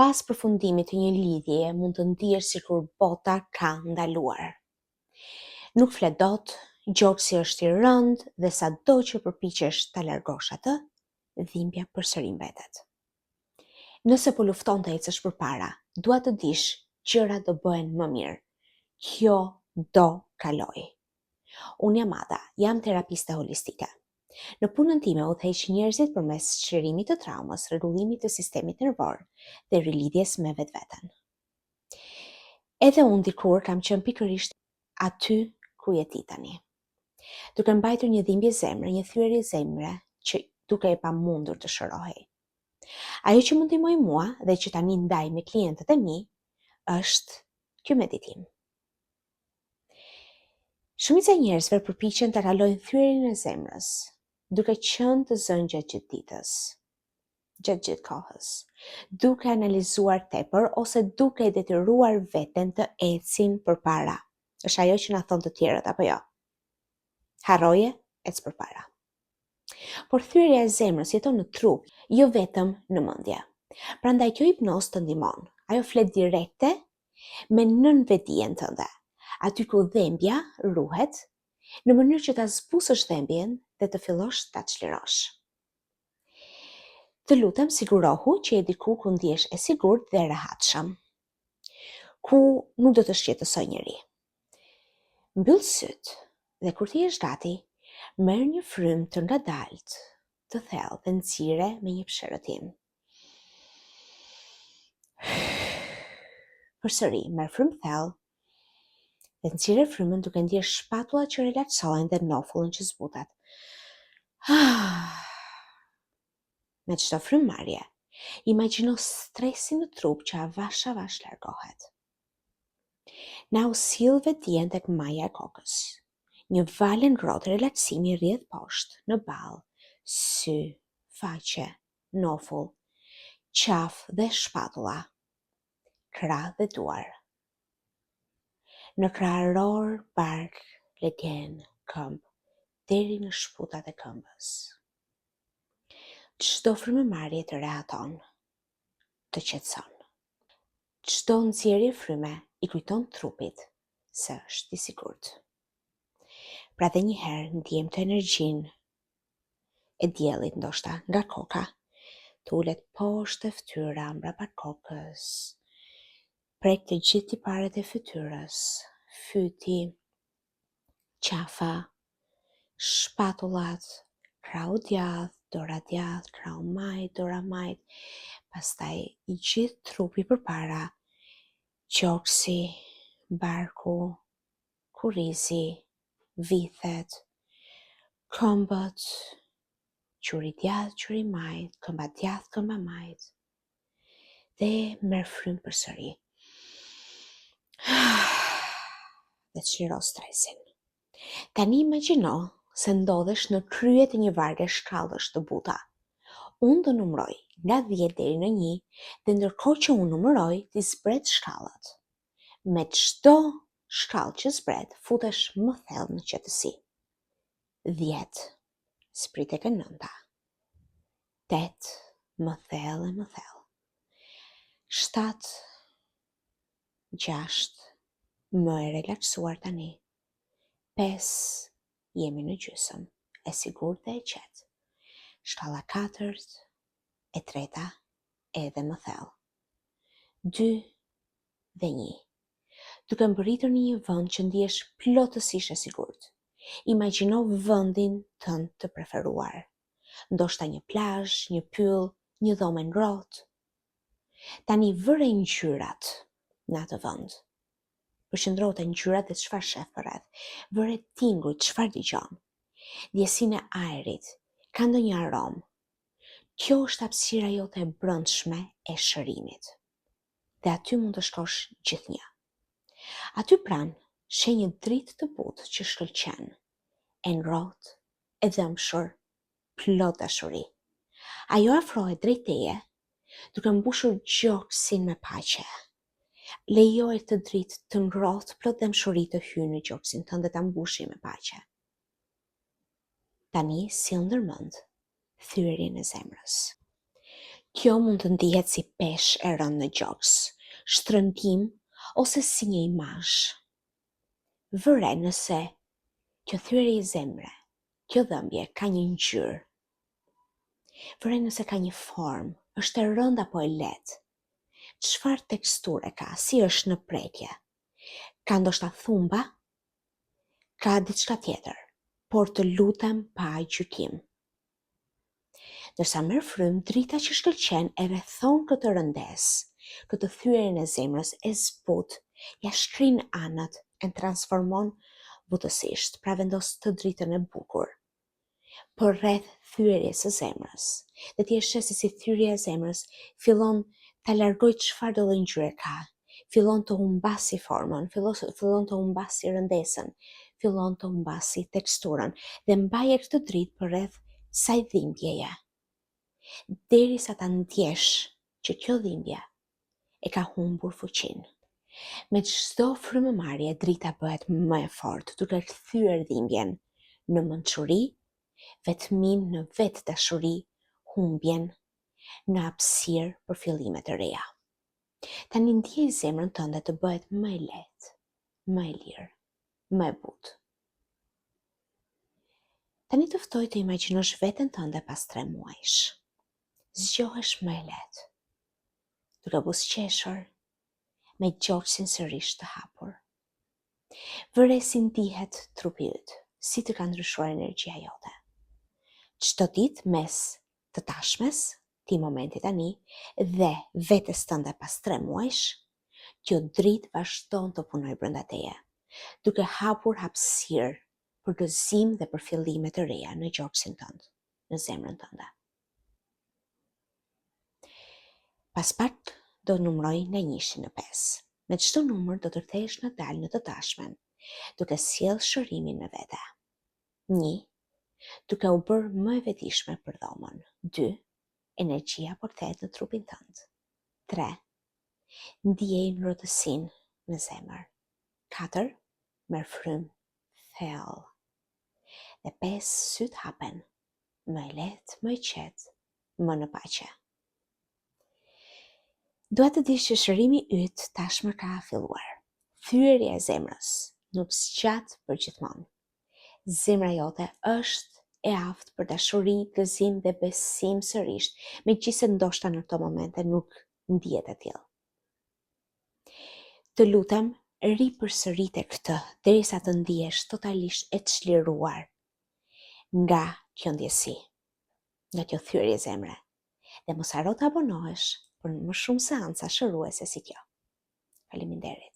pas përfundimit të një lidhje mund të ndihesh sikur bota ka ndaluar. Nuk flet dot, gjoksi është i rënd dhe sado që përpiqesh ta largosh atë, dhimbja përsëri mbetet. Nëse po lufton të ecësh përpara, dua të dish gjërat do bëhen më mirë. Kjo do kaloj. Unë jam Ada, jam terapiste holistike. Në punën time udhëheq njerëzit përmes çlirimit të traumës, rregullimit të sistemit nervor dhe rilidhjes me vetveten. Edhe unë dikur kam qenë pikërisht aty ku je ti tani. Duke mbajtur një dhimbje zemre, një thyerje zemre që duke e pamundur të shërohej. Ajo që mund t'ndihmoj mua dhe që tani ndaj me klientët e mi është ky meditim. Shumica e njerëzve përpiqen ta kalojnë thyerjen e zemrës, duke qenë të zënë gjatë gjithë ditës, gjatë gjithë kohës, duke analizuar tepër ose duke detyruar veten të ecin përpara. Është ajo që na thon të tjerët apo jo? Harroje, ec përpara. Por thyerja e zemrës jeton në trup, jo vetëm në mendje. Prandaj kjo hipnozë të ndihmon. Ajo flet direkte me nënvetdijen tënde, aty ku dhimbja ruhet, në mënyrë që ta zbusësh dhimbjen dhe të fillosh ta çlirosh. Të lutem, sigurohu që je diku ku ndihesh e sigurt dhe rehatshëm, ku nuk do të shqetësoj njeri. Mbyll syt dhe kur ti je gati, merr një frymë të ngadalt, të thellë dhe nxirre me një pësherëtim. Përsëri, merr frymë thellë dhe nxirre frymën duke ndier shpatullat që relaksohen dhe nofullin që zbutet. Me çdo frymëmarrje, imagjino stresin në trup që avash avash largohet. Na u sill vetdijen tek maja e kokës. Një valë ngrohtë relaksimi rrjedh poshtë, në ballë, sy, faqe, nofull, qafë dhe shpatulla, krah dhe duar. Në krahëror, bark, legen, këmbë, deri në shputat e këmbës. Çdo frymëmarrje të rehaton, të qetëson. Çdo nxjerrje fryme i kujton trupit se është i sigurt. Pra dhe njëherë ndjem të energjinë e diellit ndoshta nga koka, të ulet poshtë e fytyra, mbrapa kokës, prek të gjithë tiparet e fytyrës, fyti, qafa, shpatullat, krahu djathtë, dora djathtë, krahu majt, dora majt, pastaj i gjithë trupi përpara, gjoksi, barku, kurrizi, vithet, këmbët, quri djathtë, quri majt, këmba djathtë, këmba majt. Dhe merr frymë përsëri. Dhe çliro stresin. Tani imagjino se ndodhesh në krye të një varge shkallësh të buta. Unë do numëroj nga 10 deri në 1 dhe ndërkohë që unë numëroj, ti zbret shkallët. Me çdo shkallë që zbret, futesh më thellë në qetësi. 10, sprit tek e 9. 8, më thellë e më thellë. 7, 6, më e relaksuar tani. 5, jemi në gjysmë, e sigurt dhe e qetë. Shkalla 4, e treta, edhe më thellë. 2 dhe 1. Duke mbërritur në një vend që ndihesh plotësisht e sigurt. Imagjino vendin tënd të preferuar. Ndoshta një plazh, një pyll, një dhomë ngrohtë. Tani vëre ngjyrat në atë vend. Përqendrohu te ngjyrat dhe çfarë sheh përreth. Vëre tinguj, çfarë dëgjon. Ndjesinë e ajrit, ka ndonjë aromë. Kjo është hapësira jote e brendshme e shërimit. Dhe aty mund të shkosh gjithnjë. Aty pranë sheh një dritë të butë që shkëlqen, e ngrohtë, e dëmshur, plot dashuri. Ajo afrohet drejt teje, duke mbushur gjoksin me paqe. Lejoje të dritë të ngrohtë plot dëmshuri të hyjë në gjoksin tënd dhe ta mbushë me paqe. Tani sill ndërmend thyerjen e zemrës. Kjo mund të ndihet si peshë e rënë në gjoks, shtrëndim ose si një imazh. Vëre nëse kjo thyerje i zemre, kjo dhëmbje ka një ngjyrë. Vëre nëse ka një formë, është e rëndë apo e lehtë. Çfarë teksture ka, si është në prekje? Ka ndoshta thumba? Ka diçka tjetër, por të lutem pa gjykim. Ndërsa merr frymë, drita që shkëlqen e rrethon këtë rëndesë, këtë thyerjen e zemrës e zbut, ja shkrin anët, e transformon butësisht, pra vendos të dritën e bukur për rreth thyerjes së zemrës. Dhe ti e sheh se si thyrja e zemrës fillon ta largoj çfarë do lloj ngjyre ka, fillon të humbasi formën, fillon të humbasi rëndesën, fillon të humbasi teksturën dhe mbaje këtë dritë për rreth saj dhimbjeje. Derisa ta ndjesh që kjo dhimbje e ka humbur fuqinë. Me çdo frymëmarrje drita bëhet më e fortë, duke kthyer dhimbjen në mençuri, vetmin në vetë dashuri, humbjen në hapësirë për fillime të reja. Tani ndjej zemrën tënde të bëhet më e lehtë, më e lirë, më e butë. Tani të ftoj të imagjinosh veten tënde pas 3 muajsh. Zgjohesh më e lehtë, duke buzëqeshur, me gjoksin sërish të hapur. Vëre si ndihet trupi yt, si të ka ndryshuar energjia jote. Çdo ditë mes të tashmes, ti momenti tani, dhe vetes tënde pas 3 muajsh, kjo dritë vazhdon të punoj brenda teje, duke hapur hapësirë për gëzim dhe për fillime të reja në gjoksin tënd, në zemrën tënde. Pas pak do numroj nga 1 në 5. Me çdo numër do të rthehesh në dalë në të tashmen, duke sjellë shërimin me vete. 1. Duke u bërë më e vetishme për dhomën. 2. Energjia po kthehet në trupin tënd. 3. Ndjej ngrohtësinë në zemër. 4. Merr frymë thellë. Dhe 5. Syt hapen, më e lehtë, më e qetë, më në paqe. Dua të dish që shërimi yt tashmë ka filluar. Thyerja e zemrës nuk zgjat për gjithmonë. Zemra jote është e aftë për dashuri, gëzim dhe besim sërish, megjithëse ndoshta në këto momente nuk ndihet e tillë. Të lutem, ripërsërite këtë derisa të ndihesh totalisht e çliruar nga kjo ndjesi, nga kjo thyerje zemre. Dhe mos haro të abonohesh për më shumë seanca shëruese si kjo. Faleminderit.